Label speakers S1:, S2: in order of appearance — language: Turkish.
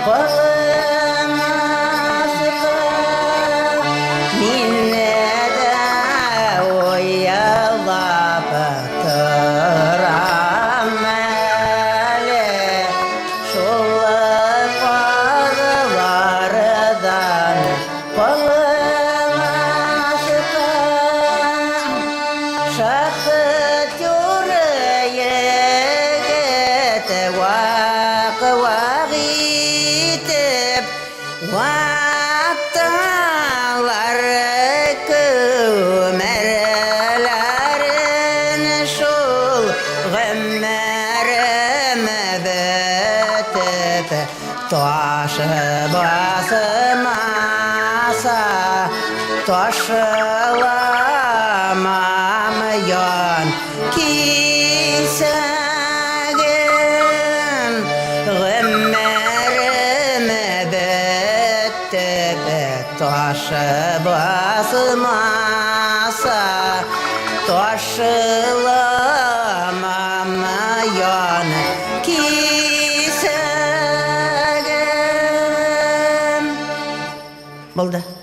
S1: Balınası minne de oyalap tırameli şulak bağlardan balınası şakıt yüreğe gete vakitip Vattalar kümerlerin şul gımmerime betip taşı basmasa taşılamam yan kisegin gımmerime taşı basmasa taşılamam yan kisegin. Buldu.